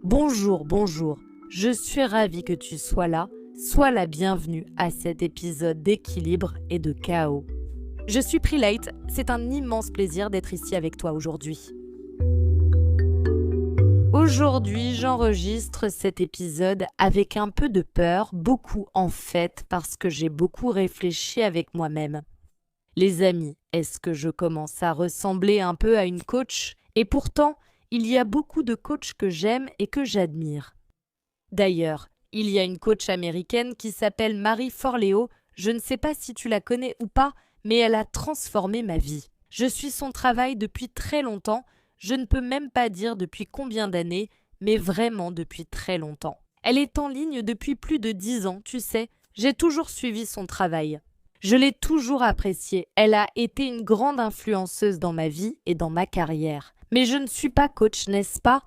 Bonjour, bonjour. Je suis ravie que tu sois là. Sois la bienvenue à cet épisode d'équilibre et de chaos. Je suis Prelate, c'est un immense plaisir d'être ici avec toi aujourd'hui. Aujourd'hui, j'enregistre cet épisode avec un peu de peur, beaucoup en fait, parce que j'ai beaucoup réfléchi avec moi-même. Les amis, est-ce que je commence à ressembler un peu à une coach ? Et pourtant, il y a beaucoup de coachs que j'aime et que j'admire. D'ailleurs, il y a une coach américaine qui s'appelle Marie Forleo, je ne sais pas si tu la connais ou pas, mais elle a transformé ma vie. Je suis son travail depuis très longtemps, je ne peux même pas dire depuis combien d'années, mais vraiment depuis très longtemps. Elle est en ligne depuis plus de 10 ans, tu sais, j'ai toujours suivi son travail. Je l'ai toujours appréciée, elle a été une grande influenceuse dans ma vie et dans ma carrière. Mais je ne suis pas coach, n'est-ce pas ?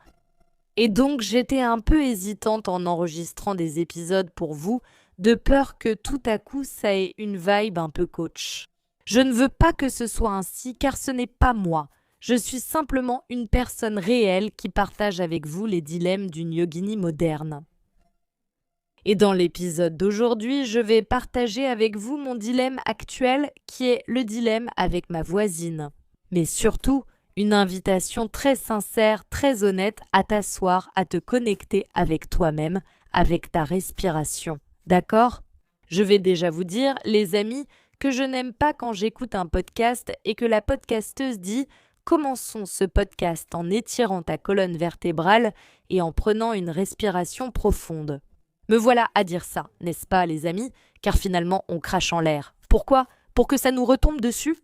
Et donc j'étais un peu hésitante en enregistrant des épisodes pour vous, de peur que tout à coup ça ait une vibe un peu coach. Je ne veux pas que ce soit ainsi car ce n'est pas moi. Je suis simplement une personne réelle qui partage avec vous les dilemmes d'une yogini moderne. Et dans l'épisode d'aujourd'hui, je vais partager avec vous mon dilemme actuel qui est le dilemme avec ma voisine. Mais surtout, une invitation très sincère, très honnête à t'asseoir, à te connecter avec toi-même, avec ta respiration. D'accord ? Je vais déjà vous dire, les amis, que je n'aime pas quand j'écoute un podcast et que la podcasteuse dit « Commençons ce podcast en étirant ta colonne vertébrale et en prenant une respiration profonde ». Me voilà à dire ça, n'est-ce pas les amis ? Car finalement, on crache en l'air. Pourquoi ? Pour que ça nous retombe dessus ?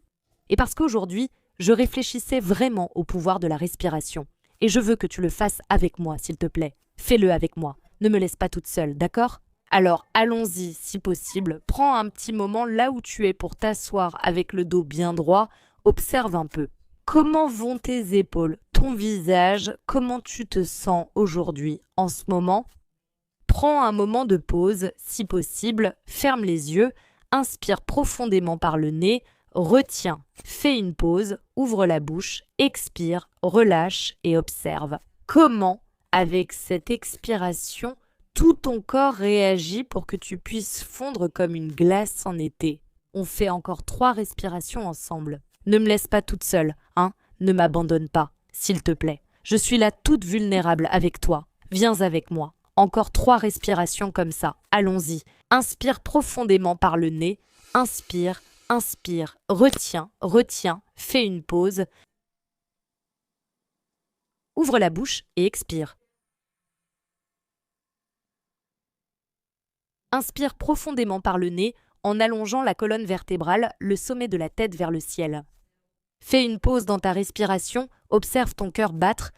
Et parce qu'aujourd'hui, je réfléchissais vraiment au pouvoir de la respiration. Et je veux que tu le fasses avec moi, s'il te plaît. Fais-le avec moi. Ne me laisse pas toute seule, d'accord ? Alors, allons-y, si possible. Prends un petit moment là où tu es pour t'asseoir avec le dos bien droit. Observe un peu. Comment vont tes épaules, ton visage ? Comment tu te sens aujourd'hui, en ce moment ? Prends un moment de pause, si possible. Ferme les yeux. Inspire profondément par le nez. Retiens, fais une pause, ouvre la bouche, expire, relâche et observe. Comment, avec cette expiration, tout ton corps réagit pour que tu puisses fondre comme une glace en été. On fait encore 3 respirations ensemble. Ne me laisse pas toute seule, hein ? Ne m'abandonne pas, s'il te plaît. Je suis là toute vulnérable avec toi. Viens avec moi. Encore 3 respirations comme ça. Allons-y. Inspire profondément par le nez. Inspire. Inspire, retiens, fais une pause. Ouvre la bouche et expire. Inspire profondément par le nez en allongeant la colonne vertébrale, le sommet de la tête vers le ciel. Fais une pause dans ta respiration, observe ton cœur battre.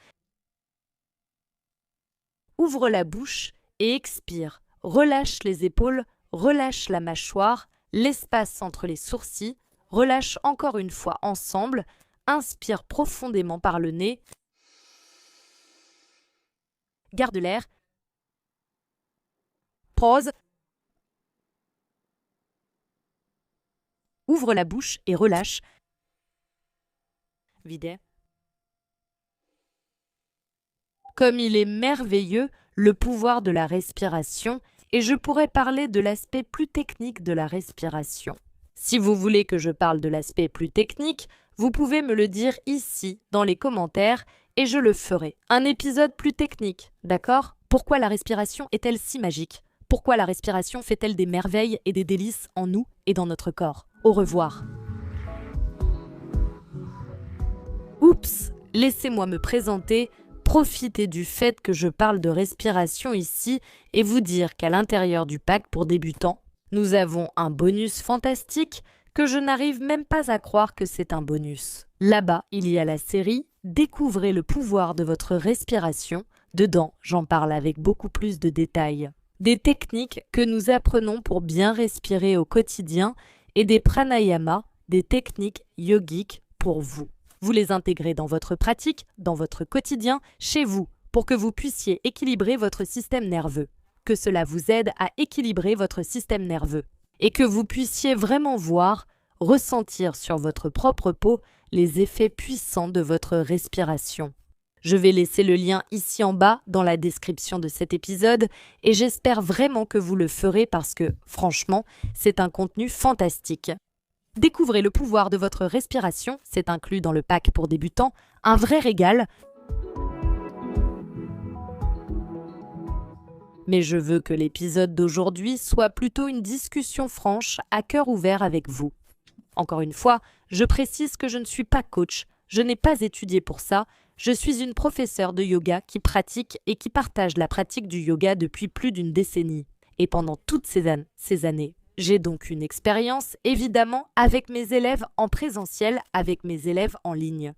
Ouvre la bouche et expire. Relâche les épaules, relâche la mâchoire. L'espace entre les sourcils, relâche encore une fois ensemble, inspire profondément par le nez, garde l'air, pause, ouvre la bouche et relâche, vide. Comme il est merveilleux, le pouvoir de la respiration, et je pourrais parler de l'aspect plus technique de la respiration. Si vous voulez que je parle de l'aspect plus technique, vous pouvez me le dire ici, dans les commentaires, et je le ferai. Un épisode plus technique, d'accord ? Pourquoi la respiration est-elle si magique ? Pourquoi la respiration fait-elle des merveilles et des délices en nous et dans notre corps ? Au revoir. Oups, laissez-moi me présenter. Profitez du fait que je parle de respiration ici et vous dire qu'à l'intérieur du pack pour débutants, nous avons un bonus fantastique que je n'arrive même pas à croire que c'est un bonus. Là-bas, il y a la série « Découvrez le pouvoir de votre respiration ». Dedans, j'en parle avec beaucoup plus de détails. Des techniques que nous apprenons pour bien respirer au quotidien et des pranayamas, des techniques yogiques pour vous. Vous les intégrez dans votre pratique, dans votre quotidien, chez vous, pour que vous puissiez équilibrer votre système nerveux. Que cela vous aide à équilibrer votre système nerveux. Et que vous puissiez vraiment voir, ressentir sur votre propre peau les effets puissants de votre respiration. Je vais laisser le lien ici en bas dans la description de cet épisode et j'espère vraiment que vous le ferez parce que, franchement, c'est un contenu fantastique. Découvrez le pouvoir de votre respiration, c'est inclus dans le pack pour débutants, un vrai régal. Mais je veux que l'épisode d'aujourd'hui soit plutôt une discussion franche, à cœur ouvert avec vous. Encore une fois, je précise que je ne suis pas coach, je n'ai pas étudié pour ça, je suis une professeure de yoga qui pratique et qui partage la pratique du yoga depuis plus d'une décennie. Et pendant toutes ces années, j'ai donc une expérience, évidemment, avec mes élèves en présentiel, avec mes élèves en ligne.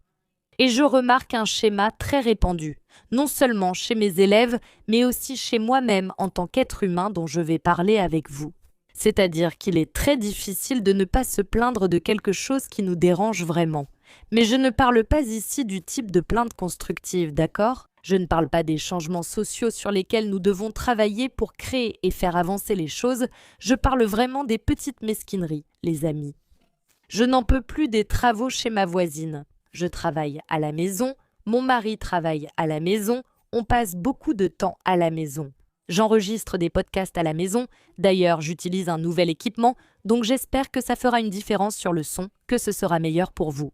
Et je remarque un schéma très répandu, non seulement chez mes élèves, mais aussi chez moi-même en tant qu'être humain dont je vais parler avec vous. C'est-à-dire qu'il est très difficile de ne pas se plaindre de quelque chose qui nous dérange vraiment. Mais je ne parle pas ici du type de plainte constructive, d'accord ? Je ne parle pas des changements sociaux sur lesquels nous devons travailler pour créer et faire avancer les choses, je parle vraiment des petites mesquineries, les amis. Je n'en peux plus des travaux chez ma voisine. Je travaille à la maison, mon mari travaille à la maison, on passe beaucoup de temps à la maison. J'enregistre des podcasts à la maison, d'ailleurs j'utilise un nouvel équipement, donc j'espère que ça fera une différence sur le son, que ce sera meilleur pour vous.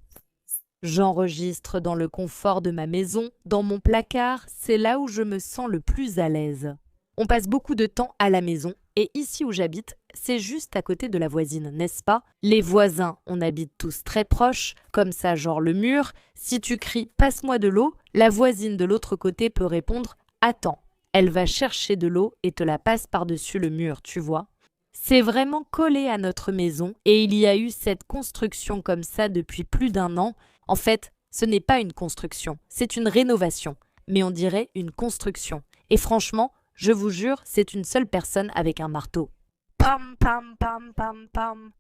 J'enregistre dans le confort de ma maison, dans mon placard, c'est là où je me sens le plus à l'aise. On passe beaucoup de temps à la maison, et ici où j'habite, c'est juste à côté de la voisine, n'est-ce pas ? Les voisins, on habite tous très proches, comme ça genre le mur. Si tu cries « passe-moi de l'eau », la voisine de l'autre côté peut répondre « attends ». Elle va chercher de l'eau et te la passe par-dessus le mur, tu vois. C'est vraiment collé à notre maison et il y a eu cette construction comme ça depuis plus d'1 an. En fait, ce n'est pas une construction, c'est une rénovation, mais on dirait une construction. Et franchement, je vous jure, c'est une seule personne avec un marteau. Pam, pam, pam, pam, pam.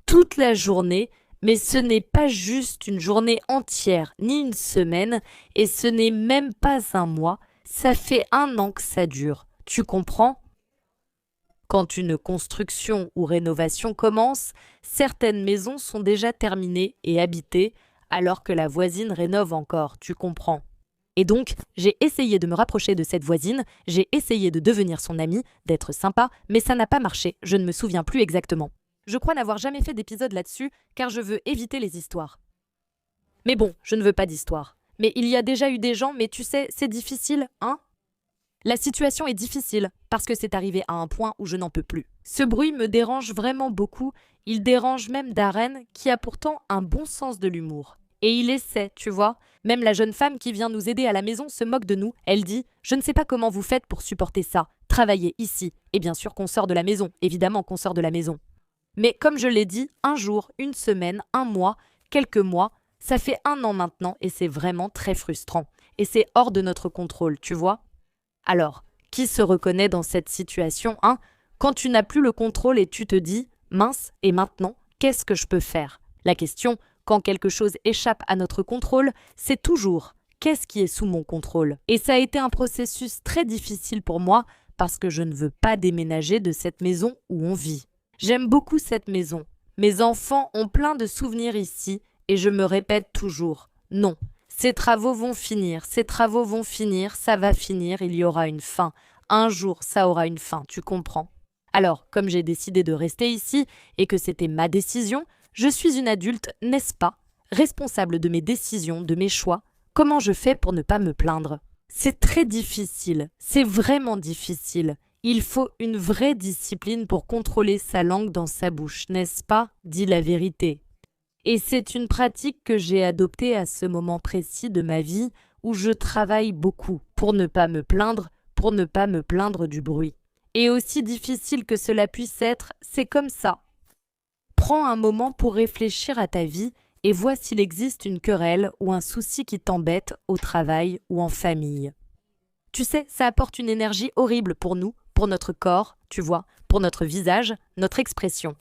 Toute la journée, mais ce n'est pas juste une journée entière, ni une semaine, et ce n'est même pas 1 mois. Ça fait 1 an que ça dure, tu comprends ? Quand une construction ou rénovation commence, certaines maisons sont déjà terminées et habitées, alors que la voisine rénove encore, tu comprends ? Et donc, j'ai essayé de me rapprocher de cette voisine, j'ai essayé de devenir son amie, d'être sympa, mais ça n'a pas marché, je ne me souviens plus exactement. Je crois n'avoir jamais fait d'épisode là-dessus, car je veux éviter les histoires. Mais bon, je ne veux pas d'histoire. Mais il y a déjà eu des gens, mais tu sais, c'est difficile, hein ? La situation est difficile, parce que c'est arrivé à un point où je n'en peux plus. Ce bruit me dérange vraiment beaucoup, il dérange même Darren, qui a pourtant un bon sens de l'humour. Et il essaie, tu vois. Même la jeune femme qui vient nous aider à la maison se moque de nous. Elle dit « Je ne sais pas comment vous faites pour supporter ça. Travailler ici. » Et bien sûr qu'on sort de la maison. Évidemment qu'on sort de la maison. Mais comme je l'ai dit, 1 jour, 1 semaine, 1 mois, quelques mois, ça fait 1 an maintenant et c'est vraiment très frustrant. Et c'est hors de notre contrôle, tu vois. Alors, qui se reconnaît dans cette situation, hein ? Quand tu n'as plus le contrôle et tu te dis « Mince, et maintenant, qu'est-ce que je peux faire ?» La question, quand quelque chose échappe à notre contrôle, c'est toujours « Qu'est-ce qui est sous mon contrôle ?» Et ça a été un processus très difficile pour moi parce que je ne veux pas déménager de cette maison où on vit. J'aime beaucoup cette maison. Mes enfants ont plein de souvenirs ici et je me répète toujours « Non, ces travaux vont finir, ça va finir, il y aura une fin. Un jour, ça aura une fin, tu comprends ?» Alors, comme j'ai décidé de rester ici et que c'était ma décision, je suis une adulte, n'est-ce pas, responsable de mes décisions, de mes choix. Comment je fais pour ne pas me plaindre ? C'est très difficile, c'est vraiment difficile. Il faut une vraie discipline pour contrôler sa langue dans sa bouche, n'est-ce pas ? Dis la vérité. Et c'est une pratique que j'ai adoptée à ce moment précis de ma vie où je travaille beaucoup pour ne pas me plaindre du bruit. Et aussi difficile que cela puisse être, c'est comme ça. Prends un moment pour réfléchir à ta vie et vois s'il existe une querelle ou un souci qui t'embête au travail ou en famille. Tu sais, ça apporte une énergie horrible pour nous, pour notre corps, tu vois, pour notre visage, notre expression.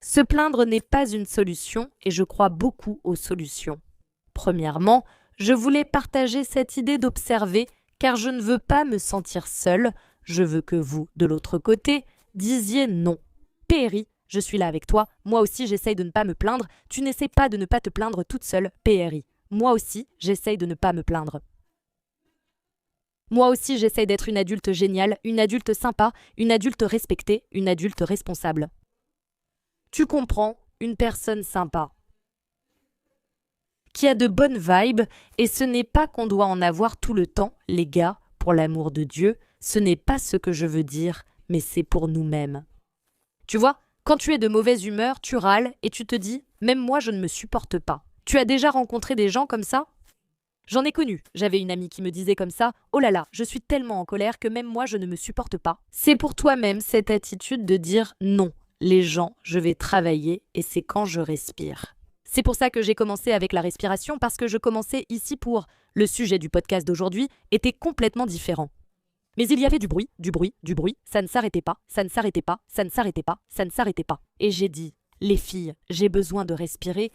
Se plaindre n'est pas une solution et je crois beaucoup aux solutions. Premièrement, je voulais partager cette idée d'observer car je ne veux pas me sentir seule, je veux que vous, de l'autre côté, disiez non. PRI, je suis là avec toi, moi aussi j'essaye de ne pas me plaindre, tu n'essaies pas de ne pas te plaindre toute seule, PRI. moi aussi, j'essaye de ne pas me plaindre. Moi aussi, j'essaye d'être une adulte géniale, une adulte sympa, une adulte respectée, une adulte responsable. Tu comprends, une personne sympa, qui a de bonnes vibes, et ce n'est pas qu'on doit en avoir tout le temps, les gars, pour l'amour de Dieu, ce n'est pas ce que je veux dire, mais c'est pour nous-mêmes. Tu vois, quand tu es de mauvaise humeur, tu râles et tu te dis « même moi je ne me supporte pas ». Tu as déjà rencontré des gens comme ça ? J'en ai connu. J'avais une amie qui me disait comme ça « oh là là, je suis tellement en colère que même moi je ne me supporte pas ». C'est pour toi-même cette attitude de dire « non, les gens, je vais travailler et c'est quand je respire ». C'est pour ça que j'ai commencé avec la respiration, parce que je commençais ici pour le sujet du podcast d'aujourd'hui était complètement différent. Mais il y avait du bruit, ça ne s'arrêtait pas, ça ne s'arrêtait pas, ça ne s'arrêtait pas, ça ne s'arrêtait pas. Et j'ai dit, les filles, j'ai besoin de respirer,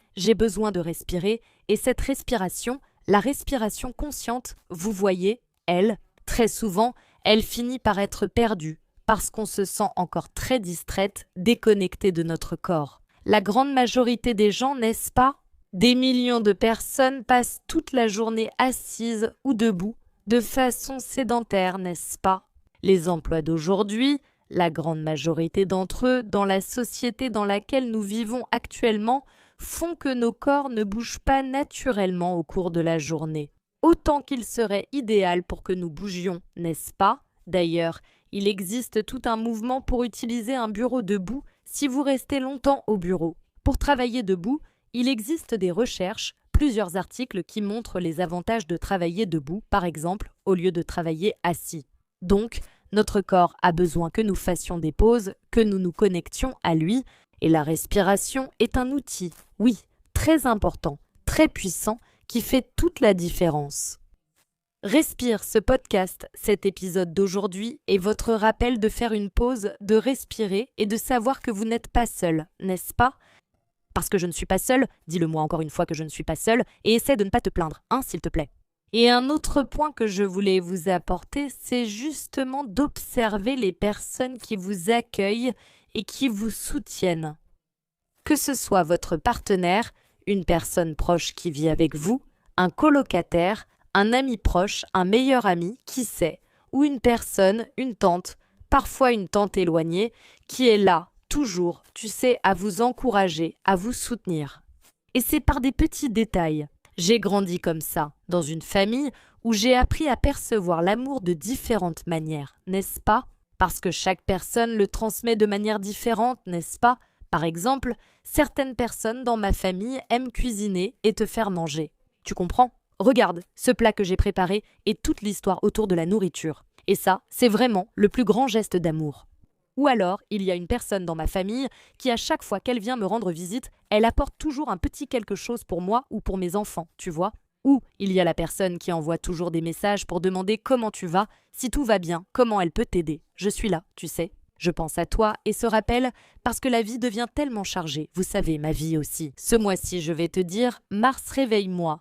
et cette respiration, la respiration consciente, vous voyez, elle, très souvent, elle finit par être perdue, parce qu'on se sent encore très distraite, déconnectée de notre corps. La grande majorité des gens, n'est-ce pas ? Des millions de personnes passent toute la journée assises ou debout, de façon sédentaire, n'est-ce pas ? Les emplois d'aujourd'hui, la grande majorité d'entre eux, dans la société dans laquelle nous vivons actuellement, font que nos corps ne bougent pas naturellement au cours de la journée. Autant qu'il serait idéal pour que nous bougions, n'est-ce pas ? D'ailleurs, il existe tout un mouvement pour utiliser un bureau debout si vous restez longtemps au bureau. Pour travailler debout, il existe des recherches, plusieurs articles qui montrent les avantages de travailler debout, par exemple, au lieu de travailler assis. Donc, notre corps a besoin que nous fassions des pauses, que nous nous connections à lui, et la respiration est un outil, oui, très important, très puissant, qui fait toute la différence. Respire, ce podcast, cet épisode d'aujourd'hui, est votre rappel de faire une pause, de respirer et de savoir que vous n'êtes pas seul, n'est-ce pas ? Parce que je ne suis pas seule, dis-le-moi encore une fois que je ne suis pas seule, et essaie de ne pas te plaindre, s'il te plaît. Et un autre point que je voulais vous apporter, c'est justement d'observer les personnes qui vous accueillent et qui vous soutiennent. Que ce soit votre partenaire, une personne proche qui vit avec vous, un colocataire, un ami proche, un meilleur ami, qui sait, ou une personne, une tante, parfois une tante éloignée, qui est là, toujours, tu sais, à vous encourager, à vous soutenir. Et c'est par des petits détails. J'ai grandi comme ça, dans une famille où j'ai appris à percevoir l'amour de différentes manières, n'est-ce pas ? Parce que chaque personne le transmet de manière différente, n'est-ce pas ? Par exemple, certaines personnes dans ma famille aiment cuisiner et te faire manger. Tu comprends ? Regarde, ce plat que j'ai préparé et toute l'histoire autour de la nourriture. Et ça, c'est vraiment le plus grand geste d'amour. Ou alors, il y a une personne dans ma famille qui, à chaque fois qu'elle vient me rendre visite, elle apporte toujours un petit quelque chose pour moi ou pour mes enfants, tu vois. Ou il y a la personne qui envoie toujours des messages pour demander comment tu vas, si tout va bien, comment elle peut t'aider. Je suis là, tu sais. Je pense à toi et ce rappel parce que la vie devient tellement chargée. Vous savez, ma vie aussi. Ce mois-ci, je vais te dire, Mars, réveille-moi,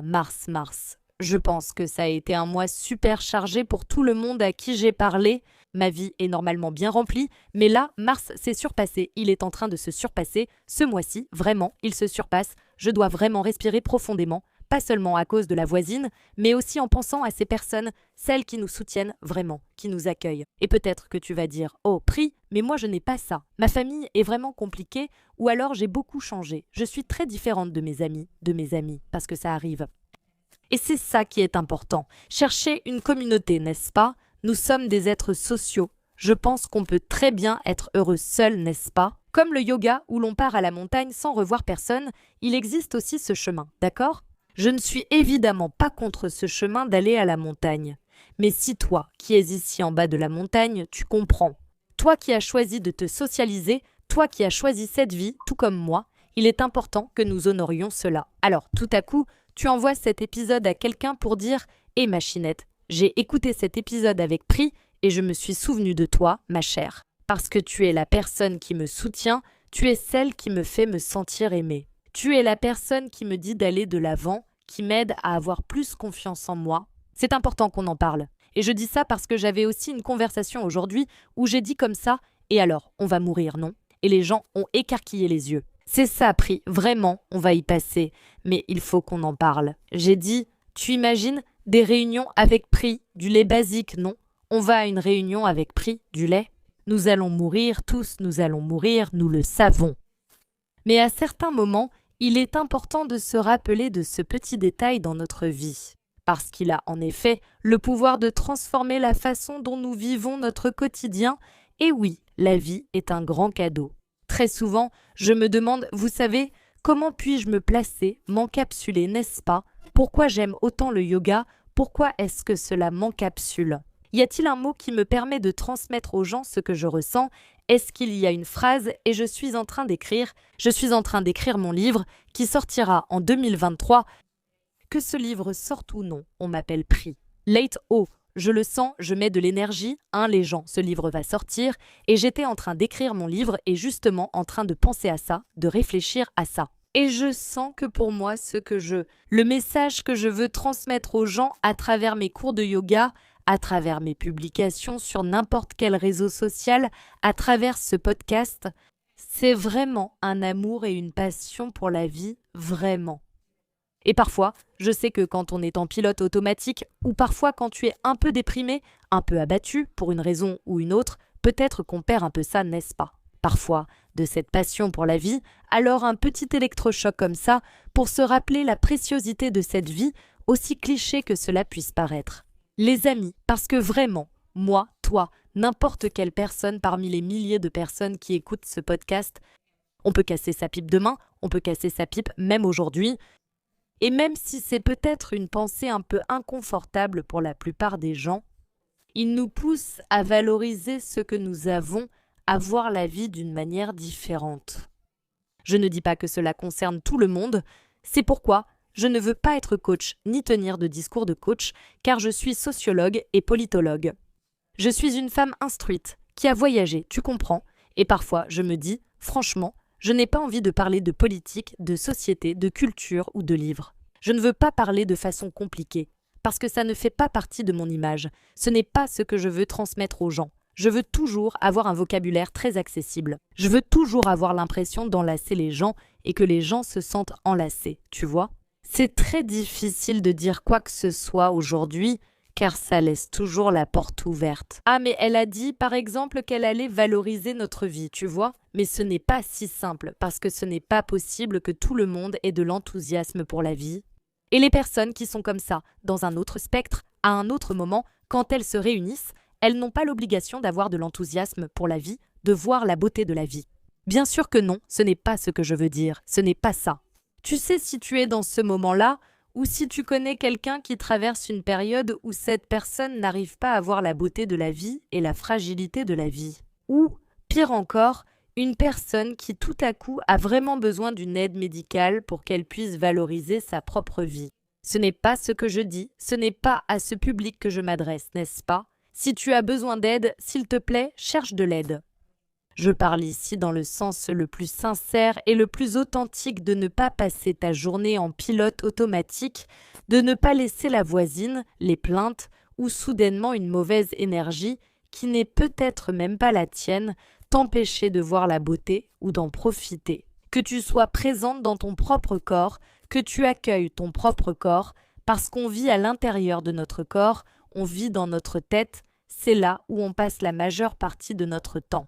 Mars, Mars. Je pense que ça a été un mois super chargé pour tout le monde à qui j'ai parlé. Ma vie est normalement bien remplie, mais là, Mars s'est surpassé. Il est en train de se surpasser. Ce mois-ci, vraiment, il se surpasse. Je dois vraiment respirer profondément. Pas seulement à cause de la voisine, mais aussi en pensant à ces personnes, celles qui nous soutiennent vraiment, qui nous accueillent. Et peut-être que tu vas dire « Oh, Pri, mais moi je n'ai pas ça. Ma famille est vraiment compliquée ou alors j'ai beaucoup changé. Je suis très différente de mes amis, parce que ça arrive. » Et c'est ça qui est important. Chercher une communauté, n'est-ce pas ? Nous sommes des êtres sociaux. Je pense qu'on peut très bien être heureux seul, n'est-ce pas ? Comme le yoga où l'on part à la montagne sans revoir personne, il existe aussi ce chemin, d'accord ? Je ne suis évidemment pas contre ce chemin d'aller à la montagne. Mais si toi, qui es ici en bas de la montagne, tu comprends. Toi qui as choisi de te socialiser, toi qui as choisi cette vie, tout comme moi, il est important que nous honorions cela. Alors, tout à coup, tu envoies cet épisode à quelqu'un pour dire « Hé machinette, j'ai écouté cet épisode avec Pri et je me suis souvenu de toi, ma chère. Parce que tu es la personne qui me soutient, tu es celle qui me fait me sentir aimée. Tu es la personne qui me dit d'aller de l'avant, qui m'aide à avoir plus confiance en moi. C'est important qu'on en parle. Et je dis ça parce que j'avais aussi une conversation aujourd'hui où j'ai dit comme ça « Et alors, on va mourir, non ?» Et les gens ont écarquillé les yeux. C'est ça, Pri, vraiment, on va y passer. Mais il faut qu'on en parle. J'ai dit, tu imagines des réunions avec Pri, du lait basique, non? On va à une réunion avec Pri, du lait. Nous allons mourir, tous nous allons mourir, nous le savons. Mais à certains moments, il est important de se rappeler de ce petit détail dans notre vie. Parce qu'il a en effet le pouvoir de transformer la façon dont nous vivons notre quotidien. Et oui, la vie est un grand cadeau. Très souvent, je me demande, vous savez, comment puis-je me placer, m'encapsuler, n'est-ce pas? Pourquoi j'aime autant le yoga? Pourquoi est-ce que cela m'encapsule? Y a-t-il un mot qui me permet de transmettre aux gens ce que je ressens? Est-ce qu'il y a une phrase? Et je suis en train d'écrire mon livre qui sortira en 2023. Que ce livre sorte ou non, on m'appelle Pri. Late oh, je le sens, je mets de l'énergie, les gens, ce livre va sortir, et j'étais en train d'écrire mon livre et justement en train de penser à ça, de réfléchir à ça. Et je sens que pour moi, le message que je veux transmettre aux gens à travers mes cours de yoga, à travers mes publications sur n'importe quel réseau social, à travers ce podcast, c'est vraiment un amour et une passion pour la vie, vraiment. Et parfois, je sais que quand on est en pilote automatique, ou parfois quand tu es un peu déprimé, un peu abattu, pour une raison ou une autre, peut-être qu'on perd un peu ça, n'est-ce pas? Parfois, de cette passion pour la vie, alors un petit électrochoc comme ça, pour se rappeler la préciosité de cette vie, aussi cliché que cela puisse paraître. Les amis, parce que vraiment, moi, toi, n'importe quelle personne parmi les milliers de personnes qui écoutent ce podcast, on peut casser sa pipe demain, on peut casser sa pipe même aujourd'hui, et même si c'est peut-être une pensée un peu inconfortable pour la plupart des gens, il nous pousse à valoriser ce que nous avons, à voir la vie d'une manière différente. Je ne dis pas que cela concerne tout le monde, c'est pourquoi je ne veux pas être coach ni tenir de discours de coach, car je suis sociologue et politologue. Je suis une femme instruite, qui a voyagé, tu comprends, et parfois je me dis, franchement, je n'ai pas envie de parler de politique, de société, de culture ou de livres. Je ne veux pas parler de façon compliquée, parce que ça ne fait pas partie de mon image. Ce n'est pas ce que je veux transmettre aux gens. Je veux toujours avoir un vocabulaire très accessible. Je veux toujours avoir l'impression d'enlacer les gens et que les gens se sentent enlacés, tu vois? C'est très difficile de dire quoi que ce soit aujourd'hui, car ça laisse toujours la porte ouverte. Ah, mais elle a dit, par exemple, qu'elle allait valoriser notre vie, tu vois? Mais ce n'est pas si simple, parce que ce n'est pas possible que tout le monde ait de l'enthousiasme pour la vie. Et les personnes qui sont comme ça, dans un autre spectre, à un autre moment, quand elles se réunissent, elles n'ont pas l'obligation d'avoir de l'enthousiasme pour la vie, de voir la beauté de la vie. Bien sûr que non, ce n'est pas ce que je veux dire, ce n'est pas ça. Tu sais, si tu es dans ce moment-là, ou si tu connais quelqu'un qui traverse une période où cette personne n'arrive pas à voir la beauté de la vie et la fragilité de la vie. Ou, pire encore, une personne qui tout à coup a vraiment besoin d'une aide médicale pour qu'elle puisse valoriser sa propre vie. Ce n'est pas ce que je dis, ce n'est pas à ce public que je m'adresse, n'est-ce pas? Si tu as besoin d'aide, s'il te plaît, cherche de l'aide. Je parle ici dans le sens le plus sincère et le plus authentique de ne pas passer ta journée en pilote automatique, de ne pas laisser la voisine, les plaintes ou soudainement une mauvaise énergie qui n'est peut-être même pas la tienne, t'empêcher de voir la beauté ou d'en profiter. Que tu sois présente dans ton propre corps, que tu accueilles ton propre corps, parce qu'on vit à l'intérieur de notre corps, on vit dans notre tête, c'est là où on passe la majeure partie de notre temps.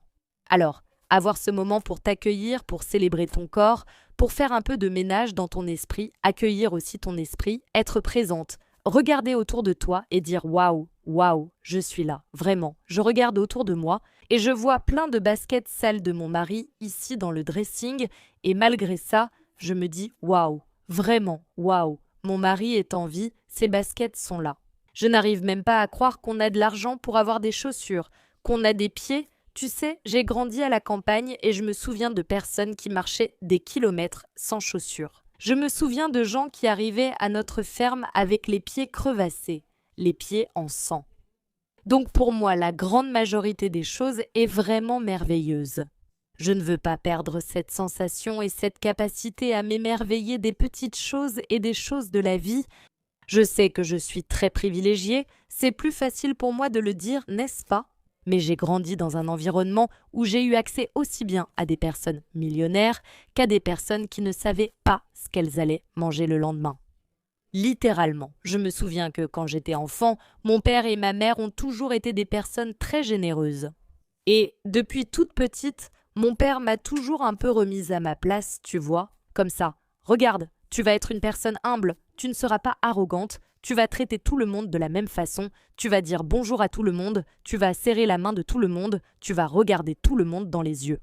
Alors, avoir ce moment pour t'accueillir, pour célébrer ton corps, pour faire un peu de ménage dans ton esprit, accueillir aussi ton esprit, être présente, regarder autour de toi et dire « Waouh, waouh, je suis là, vraiment ». Je regarde autour de moi et je vois plein de baskets sales de mon mari ici dans le dressing et malgré ça, je me dis « Waouh, vraiment, waouh, mon mari est en vie, ses baskets sont là ». Je n'arrive même pas à croire qu'on a de l'argent pour avoir des chaussures, qu'on a des pieds. Tu sais, j'ai grandi à la campagne et je me souviens de personnes qui marchaient des kilomètres sans chaussures. Je me souviens de gens qui arrivaient à notre ferme avec les pieds crevassés, les pieds en sang. Donc pour moi, la grande majorité des choses est vraiment merveilleuse. Je ne veux pas perdre cette sensation et cette capacité à m'émerveiller des petites choses et des choses de la vie. Je sais que je suis très privilégiée, c'est plus facile pour moi de le dire, n'est-ce pas? Mais j'ai grandi dans un environnement où j'ai eu accès aussi bien à des personnes millionnaires qu'à des personnes qui ne savaient pas ce qu'elles allaient manger le lendemain. Littéralement, je me souviens que quand j'étais enfant, mon père et ma mère ont toujours été des personnes très généreuses. Et depuis toute petite, mon père m'a toujours un peu remise à ma place, tu vois, comme ça. Regarde, tu vas être une personne humble, tu ne seras pas arrogante, tu vas traiter tout le monde de la même façon, tu vas dire bonjour à tout le monde, tu vas serrer la main de tout le monde, tu vas regarder tout le monde dans les yeux.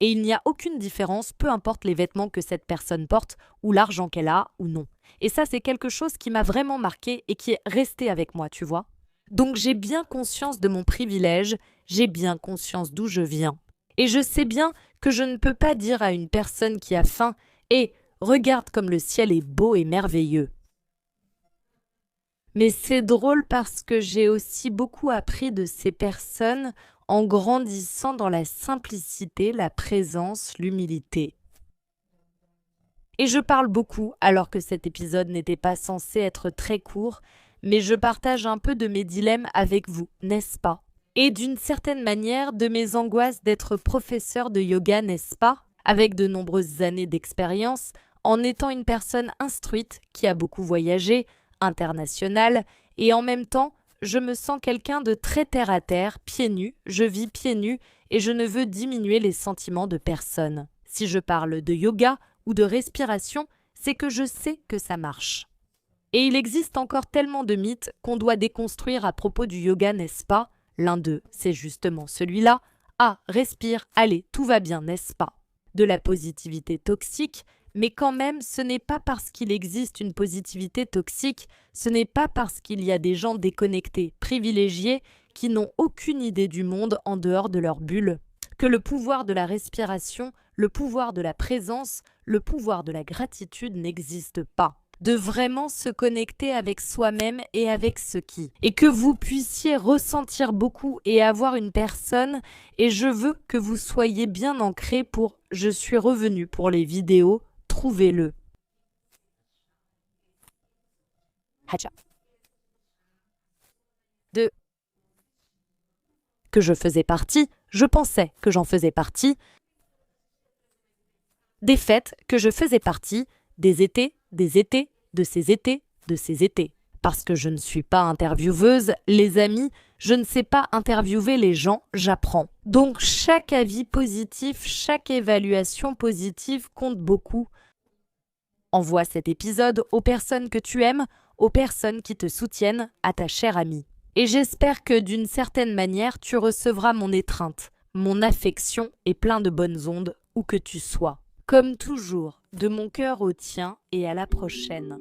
Et il n'y a aucune différence, peu importe les vêtements que cette personne porte, ou l'argent qu'elle a, ou non. Et ça, c'est quelque chose qui m'a vraiment marqué et qui est resté avec moi, tu vois. Donc j'ai bien conscience de mon privilège, j'ai bien conscience d'où je viens. Et je sais bien que je ne peux pas dire à une personne qui a faim « Hé, regarde comme le ciel est beau et merveilleux ». Mais c'est drôle parce que j'ai aussi beaucoup appris de ces personnes en grandissant dans la simplicité, la présence, l'humilité. Et je parle beaucoup alors que cet épisode n'était pas censé être très court, mais je partage un peu de mes dilemmes avec vous, n'est-ce pas? Et d'une certaine manière de mes angoisses d'être professeur de yoga, n'est-ce pas? Avec de nombreuses années d'expérience, en étant une personne instruite qui a beaucoup voyagé, internationale, et en même temps, je me sens quelqu'un de très terre-à-terre, pieds nus, je vis pieds nus et je ne veux diminuer les sentiments de personne. Si je parle de yoga ou de respiration, c'est que je sais que ça marche. Et il existe encore tellement de mythes qu'on doit déconstruire à propos du yoga, n'est-ce pas? L'un d'eux, c'est justement celui-là. Ah, respire, allez, tout va bien, n'est-ce pas? De la positivité toxique, mais quand même, ce n'est pas parce qu'il existe une positivité toxique, ce n'est pas parce qu'il y a des gens déconnectés, privilégiés, qui n'ont aucune idée du monde en dehors de leur bulle, que le pouvoir de la respiration, le pouvoir de la présence, le pouvoir de la gratitude n'existe pas. De vraiment se connecter avec soi-même et avec ce qui. Et que vous puissiez ressentir beaucoup et avoir une personne, et je veux que vous soyez bien ancrés pour « je suis revenu pour les vidéos », trouvez-le. Hacha. Que je faisais partie, je pensais que j'en faisais partie, des fêtes que je faisais partie, des étés, de ces étés, de ces étés. Parce que je ne suis pas intervieweuse, les amis, je ne sais pas interviewer les gens, j'apprends. Donc chaque avis positif, chaque évaluation positive compte beaucoup. Envoie cet épisode aux personnes que tu aimes, aux personnes qui te soutiennent, à ta chère amie. Et j'espère que d'une certaine manière, tu recevras mon étreinte, mon affection et plein de bonnes ondes où que tu sois. Comme toujours, de mon cœur au tien et à la prochaine.